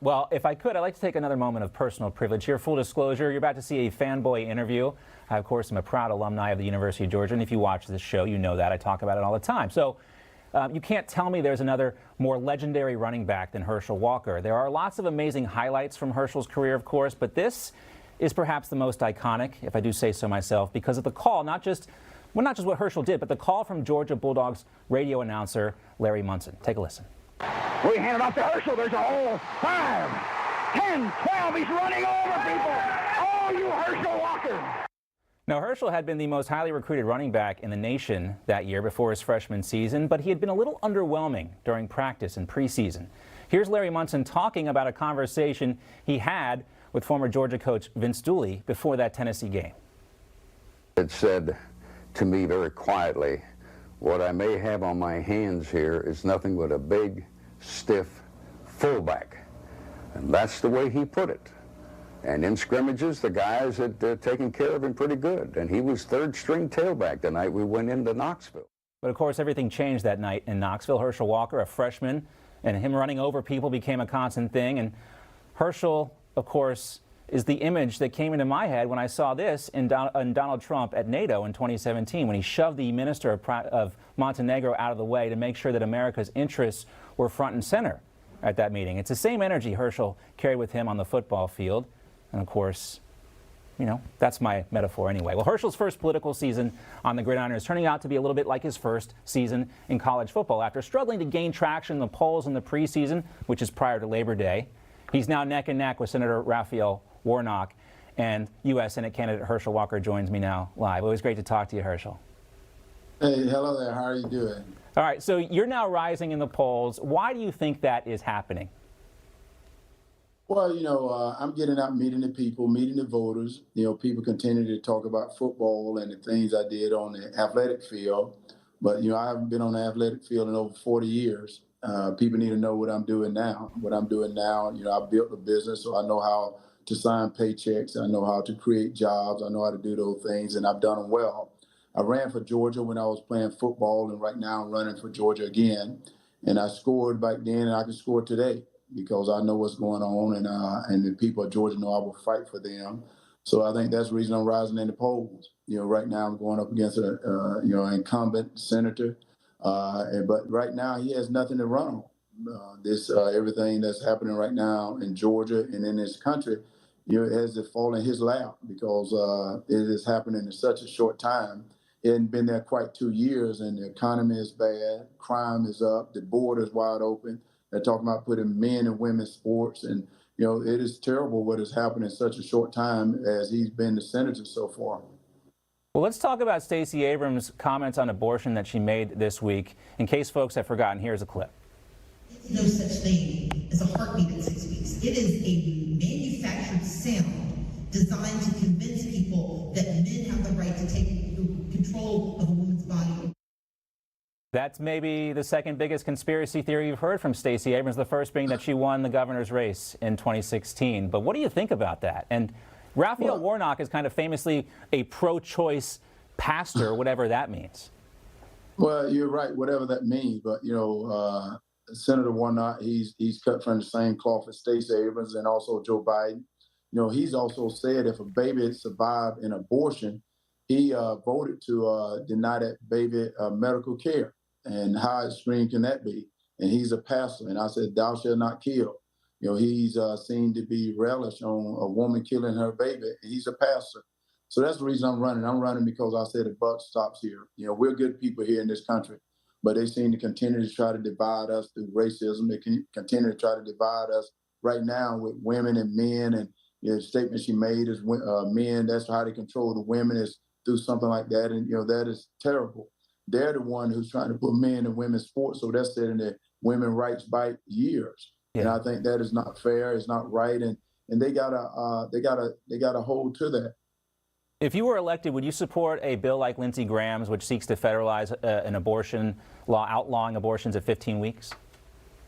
Well, if I could, I'd like to take another moment of personal privilege here. Full disclosure, you're about to see a fanboy interview. I, of course, am a proud alumni of the University of Georgia, and if you watch this show, you know that. I talk about it all the time. So you can't tell me there's another more legendary running back than Herschel Walker. There are lots of amazing highlights from Herschel's career, of course, but this is perhaps the most iconic, if I do say so myself, because of the call, not just what Herschel did, but the call from Georgia Bulldogs radio announcer Larry Munson. Take a listen. We hand it off to Herschel. There's a hole. 5, 10, 12. He's running over people. Oh, you Herschel Walker. Now, Herschel had been the most highly recruited running back in the nation that year before his freshman season, but he had been a little underwhelming during practice and preseason. Here's Larry Munson talking about a conversation he had with former Georgia coach Vince Dooley before that Tennessee game. It said to me very quietly, what I may have on my hands here is nothing but a big, stiff fullback. And that's the way he put it. And in scrimmages, the guys had taken care of him pretty good. And he was third-string tailback the night we went into Knoxville. But, of course, everything changed that night in Knoxville. Herschel Walker, a freshman, and him running over people became a constant thing. And Herschel, of course, is the image that came into my head when I saw this in Donald Trump at NATO in 2017, when he shoved the minister of Montenegro out of the way to make sure that America's interests were front and center at that meeting. It's the same energy Herschel carried with him on the football field. And, of course, you know, that's my metaphor anyway. Well, Herschel's first political season on the gridiron is turning out to be a little bit like his first season in college football. After struggling to gain traction in the polls in the preseason, which is prior to Labor Day, he's now neck and neck with Senator Raphael Warnock, and U.S. Senate candidate Herschel Walker joins me now live. Always great to talk to you, Herschel. Hey, hello there. How are you doing? All right, so you're now rising in the polls. Why do you think that is happening? Well, you know, I'm getting out, meeting the people, meeting the voters. You know, people continue to talk about football and the things I did on the athletic field. But, you know, I haven't been on the athletic field in over 40 years. People need to know what I'm doing now. What I'm doing now, you know, I built a business, so I know how to sign paychecks. I know how to create jobs. I know how to do those things, and I've done them well. I ran for Georgia when I was playing football, and right now I'm running for Georgia again. And I scored back then, and I can score today because I know what's going on, and the people of Georgia know I will fight for them. So I think that's the reason I'm rising in the polls. You know, right now I'm going up against a incumbent senator, but right now he has nothing to run on. Everything that's happening right now in Georgia and in this country, you know, it has to fall in his lap because it is happening in such a short time. It hadn't been there quite 2 years, and the economy is bad. Crime is up. The border is wide open. They're talking about putting men and women's sports, and you know, it is terrible what has happened in such a short time as he's been the senator so far. Well, let's talk about Stacey Abrams' comments on abortion that she made this week. In case folks have forgotten, here's a clip. No such thing as a heartbeat at 6 weeks. It is a manufactured sound designed to convince people that men have the right to take control of a woman's body. That's maybe the second biggest conspiracy theory you've heard from Stacey Abrams, the first being that she won the governor's race in 2016. But what do you think about that? And Raphael Warnock is kind of famously a pro-choice pastor, whatever that means. Well, you're right, whatever that means. But, you know, Senator Warnock, he's cut from the same cloth as Stacey Abrams and also Joe Biden. You know, he's also said if a baby survived an abortion, he voted to deny that baby medical care. And how extreme can that be? And he's a pastor. And I said, thou shalt not kill. You know, he's seen to be relish on a woman killing her baby. And he's a pastor. So that's the reason I'm running. I'm running because I said the buck stops here. You know, we're good people here in this country, but they seem to continue to try to divide us through racism. They can continue to try to divide us right now with women and men. And you know, the statement she made is men, that's how they control the women is through something like that. And, you know, that is terrible. They're the one who's trying to put men in women's sports. So that's setting the women's rights back years. Yeah. And I think that is not fair. It's not right. And they gotta hold to that. If you were elected, would you support a bill like Lindsey Graham's, which seeks to federalize an abortion law outlawing abortions at 15 weeks?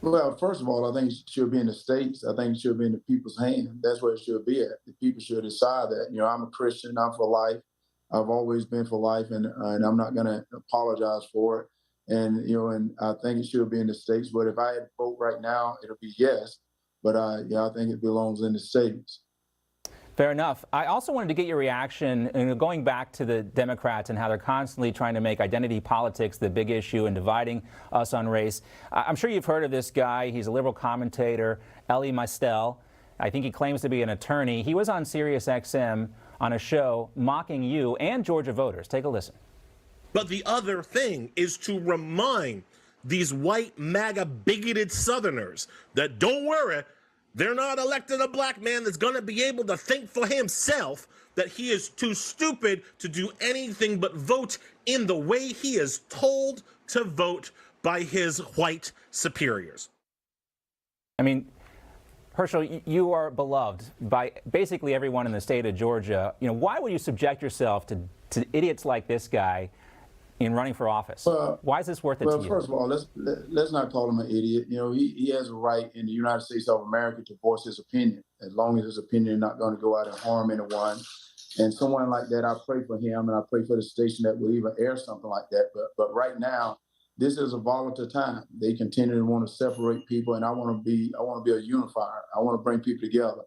Well, first of all, I think it should be in the states. I think it should be in the people's hands. That's where it should be at. The people should decide that. You know, I'm a Christian. I'm for life. I've always been for life, and I'm not going to apologize for it. And, you know, and I think it should be in the states. But if I had to vote right now, it'll be yes. But yeah, I think it belongs in the states. Fair enough. I also wanted to get your reaction, going back to the Democrats and how they're constantly trying to make identity politics the big issue and dividing us on race. I'm sure you've heard of this guy. He's a liberal commentator, Elie Mystal. I think he claims to be an attorney. He was on Sirius XM on a show mocking you and Georgia voters. Take a listen. But the other thing is to remind these white, MAGA, bigoted Southerners that don't worry, they're not electing a black man that's going to be able to think for himself, that he is too stupid to do anything but vote in the way he is told to vote by his white superiors. I mean, Herschel, you are beloved by basically everyone in the state of Georgia. Why would you subject yourself to idiots like this guy in running for office? Why is this worth it to you? Well, first of all, let's not call him an idiot. He has a right in the United States of America to voice his opinion, as long as his opinion is not going to go out and harm anyone. And someone like that, I pray for him, and I pray for the station that will even air something like that. But right now, this is a volatile time. They continue to want to separate people, and I want to be a unifier. I want to bring people together.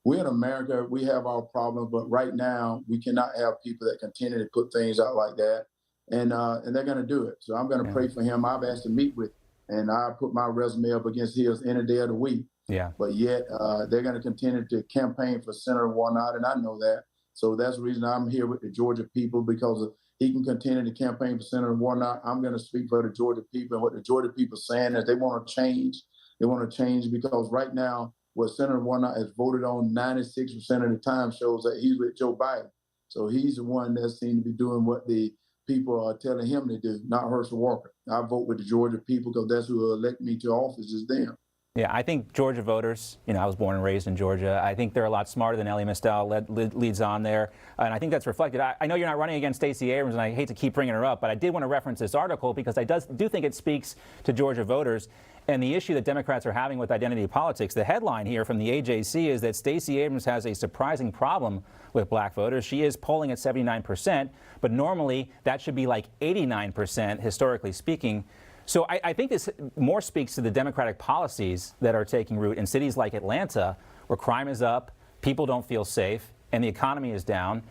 We're in America. We have our problems, but right now we cannot have people that continue to put things out like that. And they're going to do it. So I'm going to pray for him. I've asked to meet with him, and I put my resume up against his any day of the week. Yeah. But yet they're going to continue to campaign for Senator Warnock, and I know that. So that's the reason I'm here with the Georgia people, because he can continue to campaign for Senator Warnock. I'm going to speak for the Georgia people, and what the Georgia people are saying is they want to change. They want to change because right now what Senator Warnock has voted on 96% of the time shows that he's with Joe Biden. So he's the one that seems to be doing what the people are telling him to do, not Herschel Walker. I vote with the Georgia people because that's who will elect me to office is them. Yeah, I think Georgia voters, I was born and raised in Georgia. I think they're a lot smarter than Elie Mystal leads on there. And I think that's reflected. I know you're not running against Stacey Abrams, and I hate to keep bringing her up, but I did want to reference this article because I do think it speaks to Georgia voters and the issue that Democrats are having with identity politics. The headline here from the AJC is that Stacey Abrams has a surprising problem with black voters. She is polling at 79%, but normally that should be like 89%, historically speaking. So I think this more speaks to the Democratic policies that are taking root in cities like Atlanta, where crime is up, people don't feel safe, and the economy is down.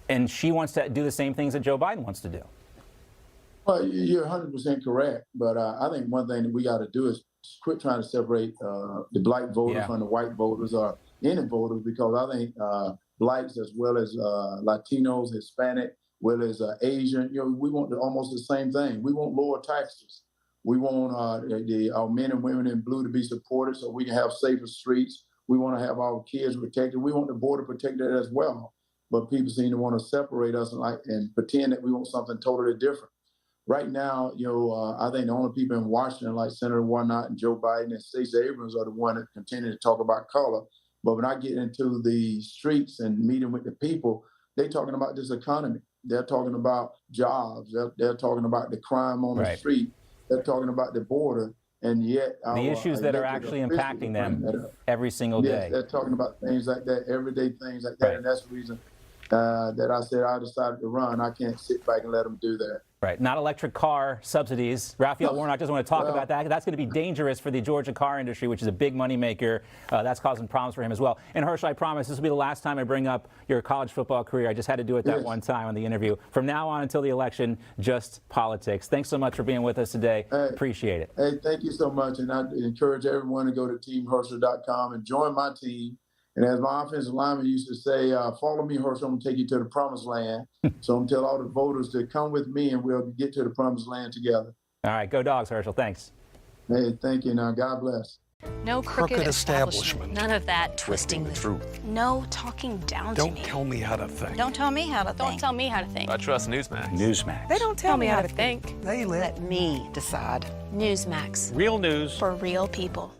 And she wants to do the same things that Joe Biden wants to do. Well, you're 100% correct. But I think one thing that we got to do is quit trying to separate the black voters from the white voters or any voters, because I think blacks as well as Latinos, Hispanic, well as Asian, we want almost the same thing. We want lower taxes. We want our men and women in blue to be supported so we can have safer streets. We want to have our kids protected. We want the border protected as well. But people seem to want to separate us and pretend that we want something totally different. Right now, I think the only people in Washington like Senator Warnock and Joe Biden and Stacey Abrams are the ones that continue to talk about color. But when I get into the streets and meeting with the people, they're talking about this economy. They're talking about jobs. They're talking about the crime on the street. They're talking about the border, and yet the issues that are actually impacting them every single day. They're talking about things like that, everyday things like that, and that's the reason that I said I decided to run. I can't sit back and let them do that. Right, not electric car subsidies. Raphael Warnock doesn't want to talk about that. That's going to be dangerous for the Georgia car industry, which is a big moneymaker. That's causing problems for him as well. And Herschel, I promise this will be the last time I bring up your college football career. I just had to do it that one time on the interview. From now on until the election, just politics. Thanks so much for being with us today. Appreciate it. Hey, thank you so much. And I encourage everyone to go to teamherschel.com and join my team. And as my offensive lineman used to say, follow me, Herschel, I'm going to take you to the promised land. So I'm going to tell all the voters to come with me and we'll get to the promised land together. All right, go Dogs, Herschel. Thanks. Hey, thank you. Now, God bless. No crooked establishment. None of that twisting the truth. No talking down to me. Don't tell me how to think. Don't tell me how to think. Don't tell me how to think. I trust Newsmax. Newsmax. They don't tell me how to think. They let me decide. Newsmax. Real news for real people.